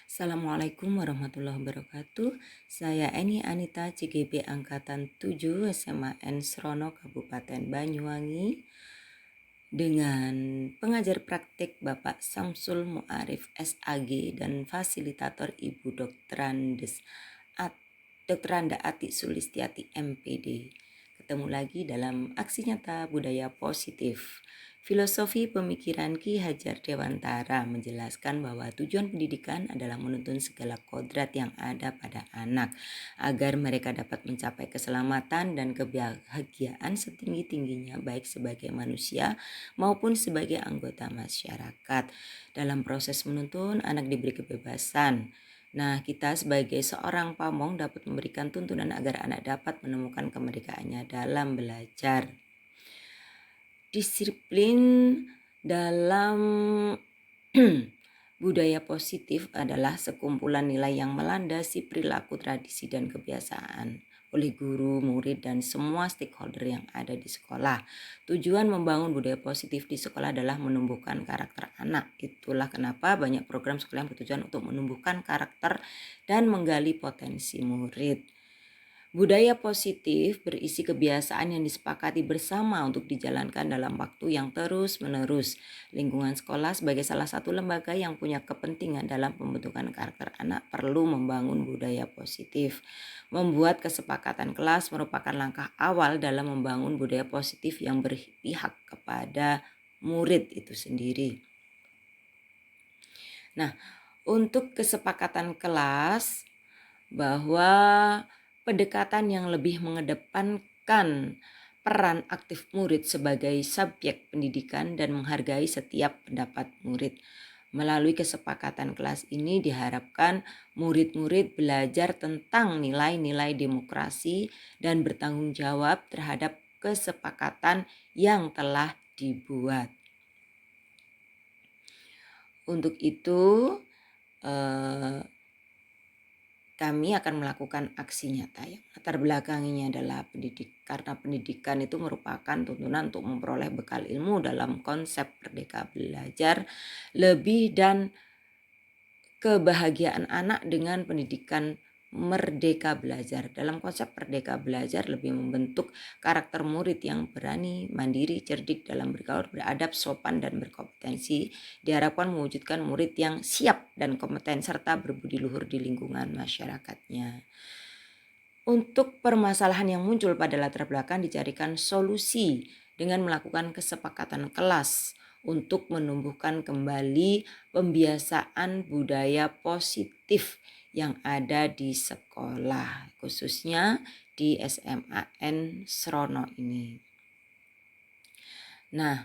Assalamualaikum warahmatullahi wabarakatuh. Saya Eni Anita, CGB Angkatan 7 SMAN Srono Kabupaten Banyuwangi, dengan pengajar praktik Bapak Samsul Muarif SAG dan fasilitator Ibu Dokteranda Ati Sulistiati MPD. Ketemu lagi dalam aksi nyata budaya positif. Filosofi pemikiran Ki Hajar Dewantara menjelaskan bahwa tujuan pendidikan adalah menuntun segala kodrat yang ada pada anak agar mereka dapat mencapai keselamatan dan kebahagiaan setinggi-tingginya baik sebagai manusia maupun sebagai anggota masyarakat. Dalam proses menuntun, anak diberi kebebasan. Nah, kita sebagai seorang pamong dapat memberikan tuntunan agar anak dapat menemukan kemerdekaannya dalam belajar. Disiplin dalam budaya positif adalah sekumpulan nilai yang melandasi perilaku, tradisi, dan kebiasaan oleh guru, murid, dan semua stakeholder yang ada di sekolah. Tujuan membangun budaya positif di sekolah adalah menumbuhkan karakter anak. Itulah kenapa banyak program sekolah yang bertujuan untuk menumbuhkan karakter dan menggali potensi murid. Budaya positif berisi kebiasaan yang disepakati bersama untuk dijalankan dalam waktu yang terus-menerus. Lingkungan sekolah sebagai salah satu lembaga yang punya kepentingan dalam pembentukan karakter anak perlu membangun budaya positif. Membuat kesepakatan kelas merupakan langkah awal dalam membangun budaya positif yang berpihak kepada murid itu sendiri. Nah, untuk kesepakatan kelas bahwa pendekatan yang lebih mengedepankan peran aktif murid sebagai subjek pendidikan dan menghargai setiap pendapat murid. Melalui kesepakatan kelas ini diharapkan murid-murid belajar tentang nilai-nilai demokrasi dan bertanggung jawab terhadap kesepakatan yang telah dibuat. Untuk itu kami akan melakukan aksi nyata yang latar belakangnya adalah karena pendidikan itu merupakan tuntunan untuk memperoleh bekal ilmu dalam konsep merdeka belajar, lebih dan kebahagiaan anak dengan pendidikan merdeka belajar. Dalam konsep merdeka belajar lebih membentuk karakter murid yang berani, mandiri, cerdik dalam bergaul, beradab, sopan, dan berkompetensi. Diharapkan mewujudkan murid yang siap dan kompeten serta berbudi luhur di lingkungan masyarakatnya. Untuk permasalahan yang muncul pada latar belakang dicarikan solusi dengan melakukan kesepakatan kelas untuk menumbuhkan kembali pembiasaan budaya positif yang ada di sekolah, khususnya di SMAN Srono ini. Nah,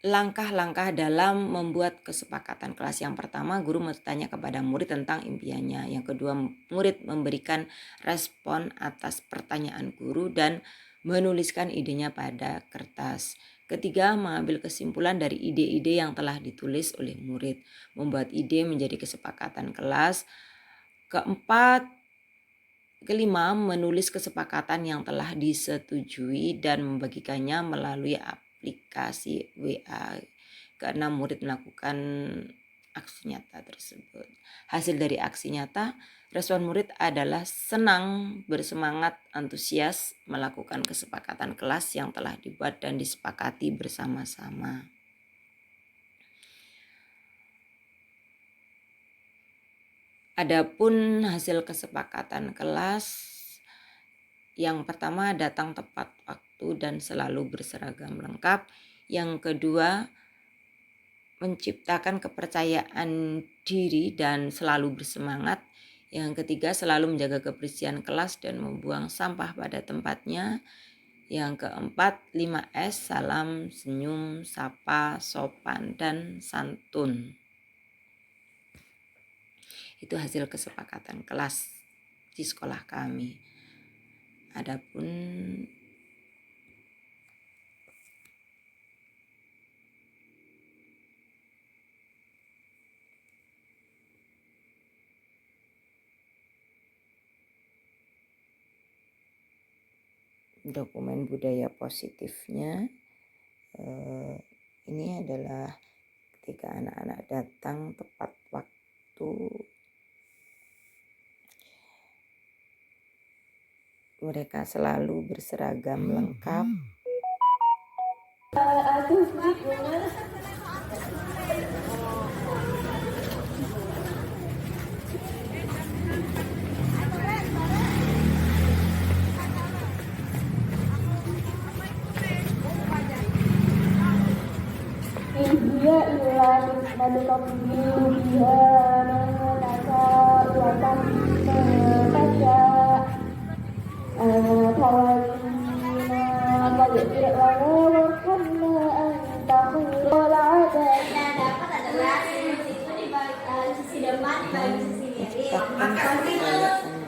langkah-langkah dalam membuat kesepakatan kelas. Yang pertama, guru bertanya kepada murid tentang impiannya. Yang kedua, murid memberikan respon atas pertanyaan guru dan menuliskan idenya pada kertas. Ketiga, mengambil kesimpulan dari ide-ide yang telah ditulis oleh murid, membuat ide menjadi kesepakatan kelas. Kelima, menulis kesepakatan yang telah disetujui dan membagikannya melalui aplikasi WA. Keenam, murid melakukan aksi nyata tersebut. Hasil dari aksi nyata, respon murid adalah senang, bersemangat, antusias melakukan kesepakatan kelas yang telah dibuat dan disepakati bersama-sama. Adapun hasil kesepakatan kelas, yang pertama, datang tepat waktu dan selalu berseragam lengkap. Yang kedua, menciptakan kepercayaan diri dan selalu bersemangat. Yang ketiga, selalu menjaga kebersihan kelas dan membuang sampah pada tempatnya. Yang keempat, 5S, salam, senyum, sapa, sopan, dan santun. Itu hasil kesepakatan kelas di sekolah kami. Adapun dokumen budaya positifnya, ini adalah ketika anak-anak datang tepat waktu, mereka selalu berseragam lengkap. Hiya illa nikmatu qabbilu biha manasa wa tamtasha tawallina qad'ir wa warhamna anta khairul adab. Yang dapat adalah sisi di balik sisi depan dibagi sisi kiri, maka itu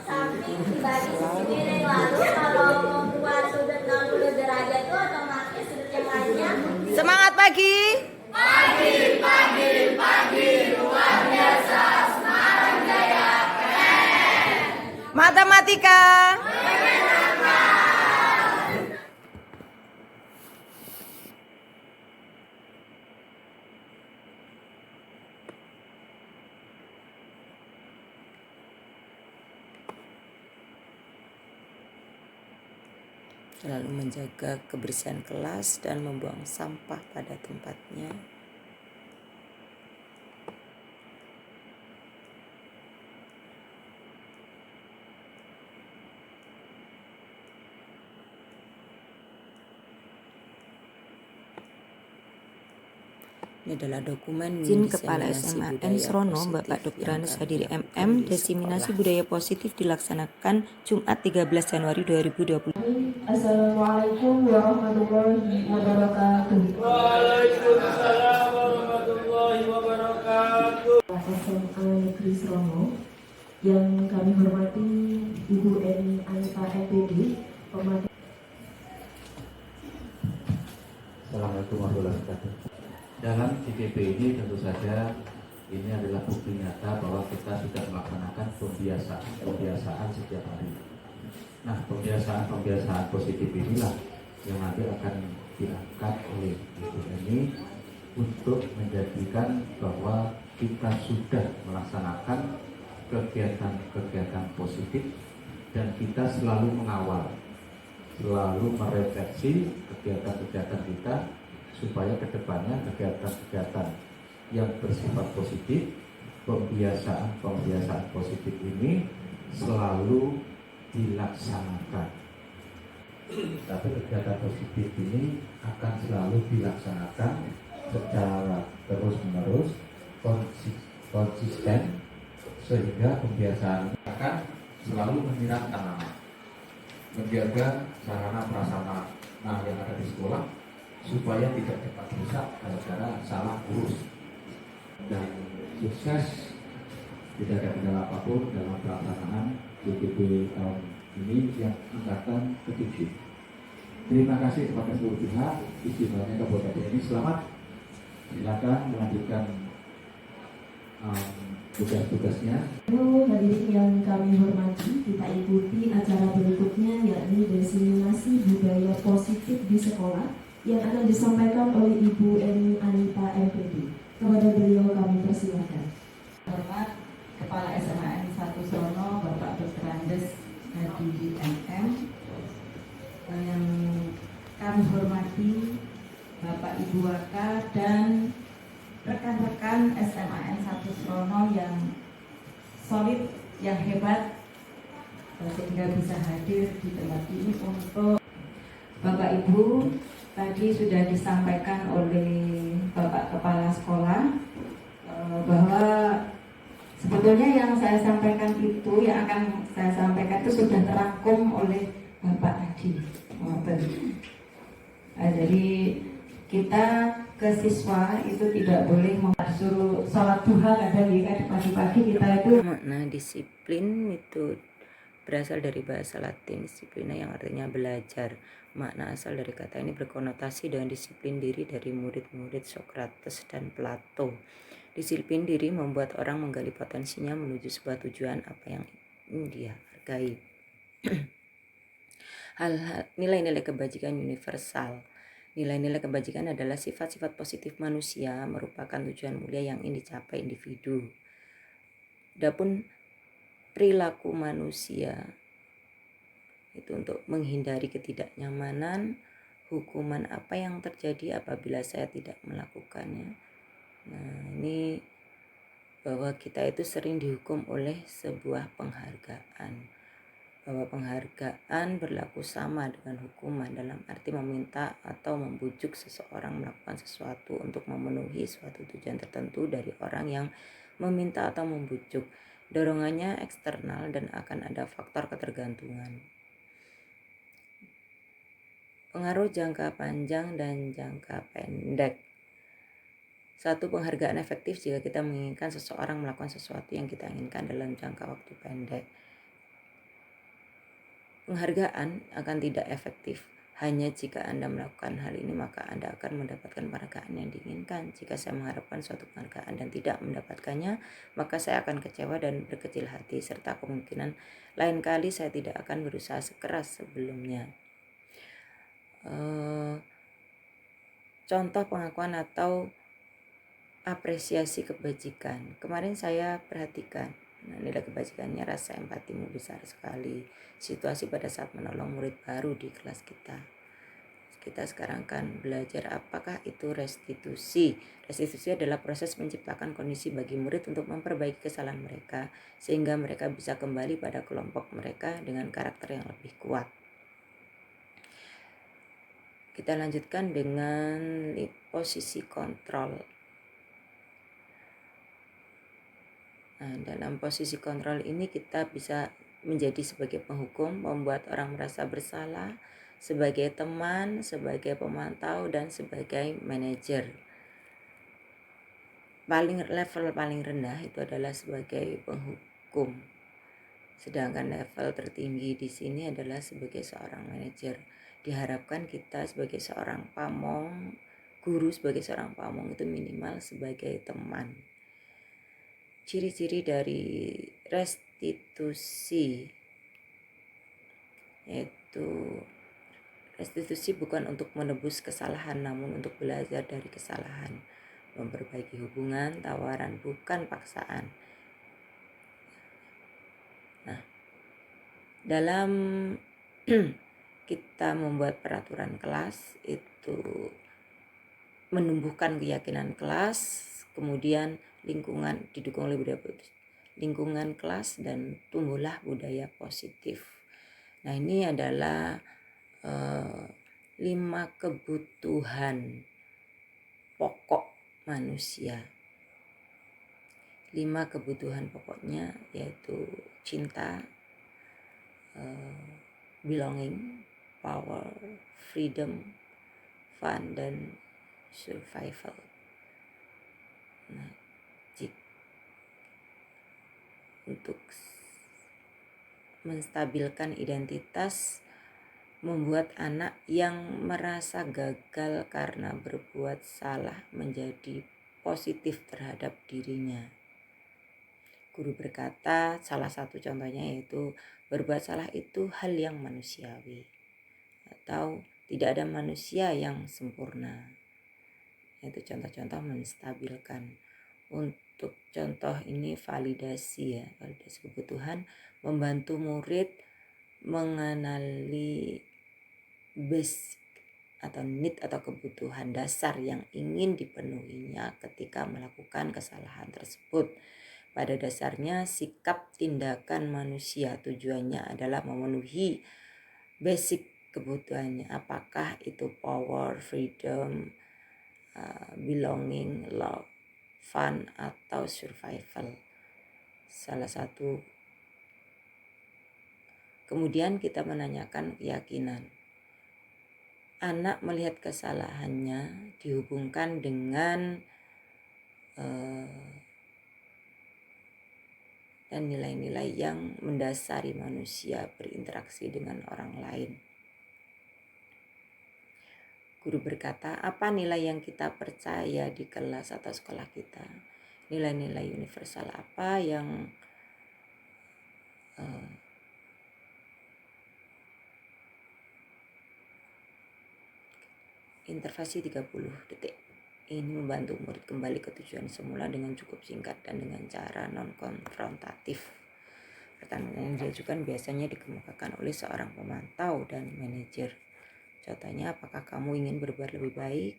samping dibagi sisi kiri. Lalu kalau membuat sudut 60 derajat itu otomatis sudut yang lainnya. Semangat pagi. Pagi, luar biasa, Semarang Jaya, keren. Matematika. Selalu menjaga kebersihan kelas dan membuang sampah pada tempatnya. Ini adalah dokumen Izin Kepala SMA N Srono, Bapak Dr. Anes Hadiri MM, diseminasi budaya positif dilaksanakan Jumat 13 Januari 2020. Assalamualaikum warahmatullahi wabarakatuh. Waalaikumsalam warahmatullahi wabarakatuh. SMA Negeri Srono, yang kami hormati Ibu Eni Anita MPD, pemateri. Assalamualaikum warahmatullahi wabarakatuh. Dalam CPP ini tentu saja ini adalah bukti nyata bahwa kita sudah melaksanakan pembiasaan setiap hari. Nah, pembiasaan positif inilah yang nanti akan diangkat oleh Ibu Eni untuk menjadikan bahwa kita sudah melaksanakan kegiatan-kegiatan positif dan kita selalu mengawal, selalu merefleksi kegiatan-kegiatan kita supaya kedepannya kegiatan-kegiatan yang bersifat positif, pembiasaan positif ini selalu dilaksanakan. Tapi kegiatan positif ini akan selalu dilaksanakan secara terus-menerus, konsisten, sehingga pembiasaan akan selalu menyiram tanaman, menjaga sarana prasarana yang ada di sekolah supaya tidak cepat rusak gara-gara salah urus, dan sukses, tidak ada kendala apapun dalam pelaksanaan CPP tahun ini yang angkatan ke-7. Terima kasih kepada seluruh pihak, istimewanya Kabupaten ini. Selamat, silakan melanjutkan tugas-tugasnya. Halo hadirin yang kami hormati, kita ikuti acara berikutnya, yakni diseminasi budaya positif di sekolah yang akan disampaikan oleh Ibu Eni Anita MPD. Kepada beliau kami persilakan. Hormat Kepala SMA N1 Srono, Bapak Dr. Andes Hadiri MM, yang kami hormati Bapak Ibu Waka dan rekan-rekan SMA N1 Srono yang solid, yang hebat, sehingga bisa hadir di tempat ini. Untuk Bapak Ibu, tadi sudah disampaikan oleh Bapak Kepala Sekolah bahwa sebetulnya yang saya sampaikan itu, yang akan saya sampaikan itu sudah terangkum oleh Bapak tadi. Jadi kita ke siswa itu tidak boleh suruh sholat duha, kadang ya pagi-pagi kita itu. Makna disiplin itu berasal dari bahasa Latin disiplina yang artinya belajar. Makna asal dari kata ini berkonotasi dengan disiplin diri dari murid-murid Socrates dan Plato. Disiplin diri membuat orang menggali potensinya menuju sebuah tujuan apa yang dia hargai. Hal-hal nilai-nilai kebajikan universal Nilai-nilai kebajikan adalah sifat-sifat positif manusia, merupakan tujuan mulia yang ingin dicapai individu. Adapun perilaku manusia itu untuk menghindari ketidaknyamanan, hukuman apa yang terjadi apabila saya tidak melakukannya. Nah, ini bahwa kita itu sering dihukum oleh sebuah penghargaan. Bahwa penghargaan berlaku sama dengan hukuman dalam arti meminta atau membujuk seseorang melakukan sesuatu untuk memenuhi suatu tujuan tertentu dari orang yang meminta atau membujuk. Dorongannya eksternal dan akan ada faktor ketergantungan. Pengaruh jangka panjang dan jangka pendek. Satu, penghargaan efektif jika kita menginginkan seseorang melakukan sesuatu yang kita inginkan dalam jangka waktu pendek. Penghargaan akan tidak efektif hanya jika Anda melakukan hal ini, maka Anda akan mendapatkan penghargaan yang diinginkan. Jika saya mengharapkan suatu penghargaan dan tidak mendapatkannya, maka saya akan kecewa dan berkecil hati, serta kemungkinan lain kali saya tidak akan berusaha sekeras sebelumnya. Contoh pengakuan atau apresiasi kebajikan. Kemarin saya perhatikan, nilai kebajikannya rasa empatimu besar sekali. Situasi pada saat menolong murid baru di kelas kita. Kita sekarang kan belajar apakah itu restitusi. Restitusi adalah proses menciptakan kondisi bagi murid untuk memperbaiki kesalahan mereka, sehingga mereka bisa kembali pada kelompok mereka dengan karakter yang lebih kuat. Kita lanjutkan dengan posisi kontrol. Nah, dalam posisi kontrol ini kita bisa menjadi sebagai penghukum, membuat orang merasa bersalah, sebagai teman, sebagai pemantau, dan sebagai manajer. Level paling rendah itu adalah sebagai penghukum. Sedangkan level tertinggi di sini adalah sebagai seorang manajer. Diharapkan kita sebagai seorang pamong, guru sebagai seorang pamong itu minimal sebagai teman. Ciri-ciri dari restitusi, yaitu restitusi bukan untuk menebus kesalahan, namun untuk belajar dari kesalahan, memperbaiki hubungan, tawaran, bukan paksaan. Nah, dalam kita membuat peraturan kelas itu menumbuhkan keyakinan kelas, kemudian lingkungan didukung oleh budaya lingkungan kelas, dan tumbuhlah budaya positif. Nah, ini adalah 5 kebutuhan pokok manusia. 5 kebutuhan pokoknya yaitu cinta, belonging, power, freedom, fun, dan survival. Nah, untuk menstabilkan identitas, membuat anak yang merasa gagal karena berbuat salah menjadi positif terhadap dirinya. Guru berkata, salah satu contohnya yaitu berbuat salah itu hal yang manusiawi, atau tidak ada manusia yang sempurna. Itu contoh-contoh menstabilkan. Untuk contoh ini validasi kebutuhan, membantu murid mengenali basic atau need atau kebutuhan dasar yang ingin dipenuhinya ketika melakukan kesalahan tersebut. Pada dasarnya sikap tindakan manusia tujuannya adalah memenuhi basic kebutuhannya, apakah itu power, freedom, belonging, love, fun, atau survival. Salah satu. Kemudian kita menanyakan keyakinan. Anak melihat kesalahannya dihubungkan dengan dan nilai-nilai yang mendasari manusia berinteraksi dengan orang lain. Guru berkata, apa nilai yang kita percaya di kelas atau sekolah kita? Nilai-nilai universal apa yang Intervensi 30 detik. Ini membantu murid kembali ke tujuan semula dengan cukup singkat dan dengan cara non-konfrontatif. Pertanyaan yang diajukan biasanya dikemukakan oleh seorang pemantau dan manajer. Contohnya, apakah kamu ingin berbuat lebih baik?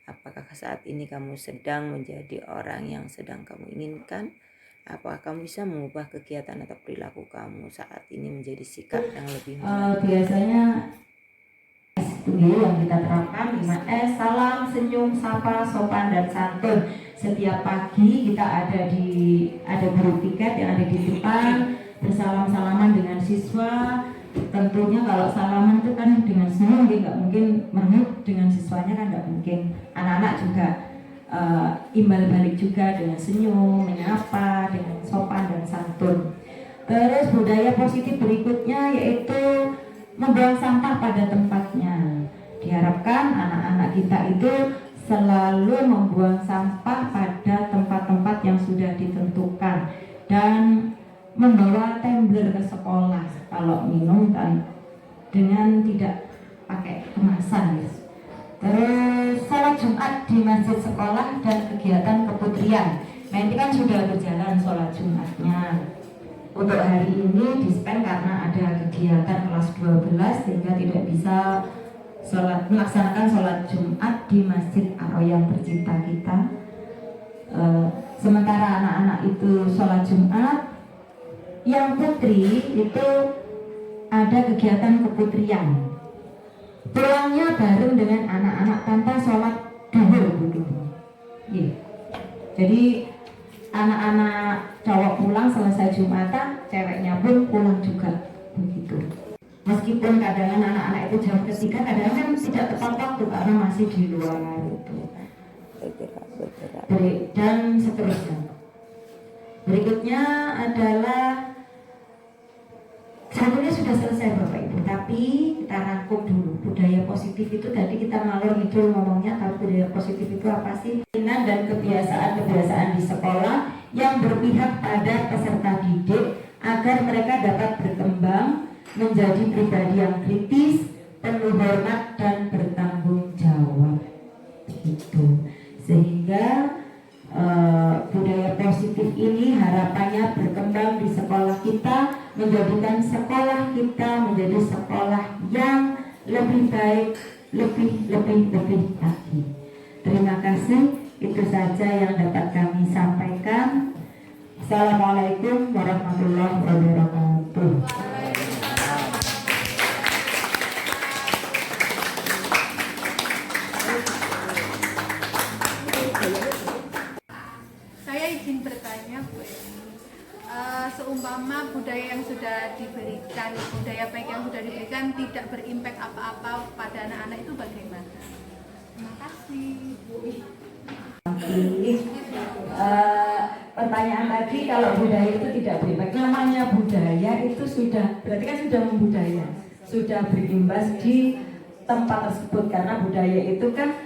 Apakah saat ini kamu sedang menjadi orang yang sedang kamu inginkan? Apakah kamu bisa mengubah kegiatan atau perilaku kamu saat ini menjadi sikap yang lebih biasanya Studio yang kita terapkan 5S, salam, senyum, sapa, sopan, dan santun. Setiap pagi kita ada guru tiket yang ada di depan, bersalam-salaman dengan siswa. Tentunya kalau salaman itu kan dengan senyum, nggak mungkin merengek dengan siswanya kan nggak mungkin. Anak-anak juga imbal balik juga dengan senyum, menyapa, dengan sopan dan santun. Terus budaya positif berikutnya yaitu membuang sampah pada tempatnya. Diharapkan anak-anak kita itu selalu membuang sampah pada tempat-tempat yang sudah ditentukan dan membawa tumbler ke sekolah kalau minum dan dengan tidak pakai kemasan. Terus sholat Jumat di masjid sekolah dan kegiatan keputrian. Nah ini kan sudah berjalan sholat Jumatnya. Untuk hari ini dispen karena ada kegiatan kelas 12 sehingga tidak bisa melaksanakan sholat Jumat di Masjid Ar-Royan Tercinta kita. Sementara anak-anak itu sholat Jumat, yang putri itu ada kegiatan keputrian. Pulangnya bareng dengan anak-anak tanpa sholat duhur gitu. Yeah. Jadi anak-anak cowok pulang selesai Jumatan, ceweknya pun pulang juga begitu. Meskipun kadang anak-anak itu jam ketiga, kadang-kadang tidak tepat waktu karena masih di luar itu. Dan seterusnya. Berikutnya adalah sebenarnya sudah selesai Bapak Ibu, tapi kita rangkum dulu. Budaya positif itu tadi kita ngalor ngidul ngomongnya, kalau budaya positif itu apa sih? Dan kebiasaan-kebiasaan di sekolah yang berpihak pada peserta didik agar mereka dapat berkembang menjadi pribadi yang kritis, penuh hormat dan bertanggung jawab. Gitu. Sehingga budaya positif ini harapannya berkembang di sekolah kita, menjadikan sekolah kita menjadi sekolah yang lebih baik, lebih lagi. Terima kasih. Itu saja yang dapat kami sampaikan. Assalamualaikum warahmatullahi wabarakatuh. Saya izin bertanya, Bu Eni. Seumpama budaya yang sudah diberikan, budaya baik yang sudah diberikan tidak berimpak apa-apa pada anak-anak itu bagaimana? Terima kasih. Pertanyaan tadi kalau budaya itu tidak berimbas, namanya budaya itu sudah berarti kan sudah membudaya, sudah berimbas di tempat tersebut karena budaya itu kan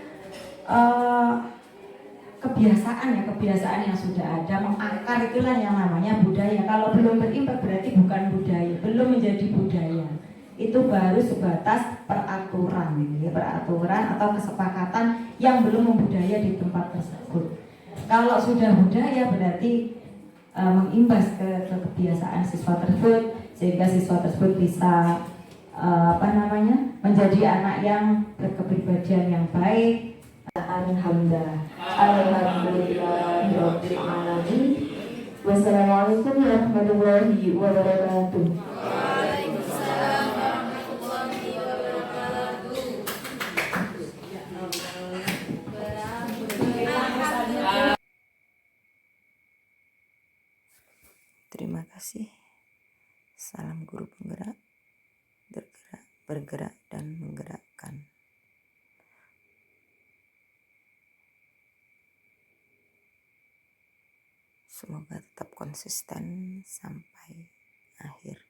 kebiasaan yang sudah ada mengakar, itulah yang namanya budaya. Kalau belum berimbas berarti bukan budaya, belum menjadi budaya. Itu baru sebatas peraturan atau kesepakatan yang belum membudaya di tempat tersebut. Kalau sudah budaya berarti mengimbas ke kebiasaan siswa tersebut sehingga siswa tersebut bisa menjadi anak yang berkepribadian yang baik. Alhamdulillahirabbil alamin. Wassalamualaikum warahmatullahi wabarakatuh. Terima kasih. Salam guru penggerak, bergerak dan menggerakkan. Semoga tetap konsisten sampai akhir.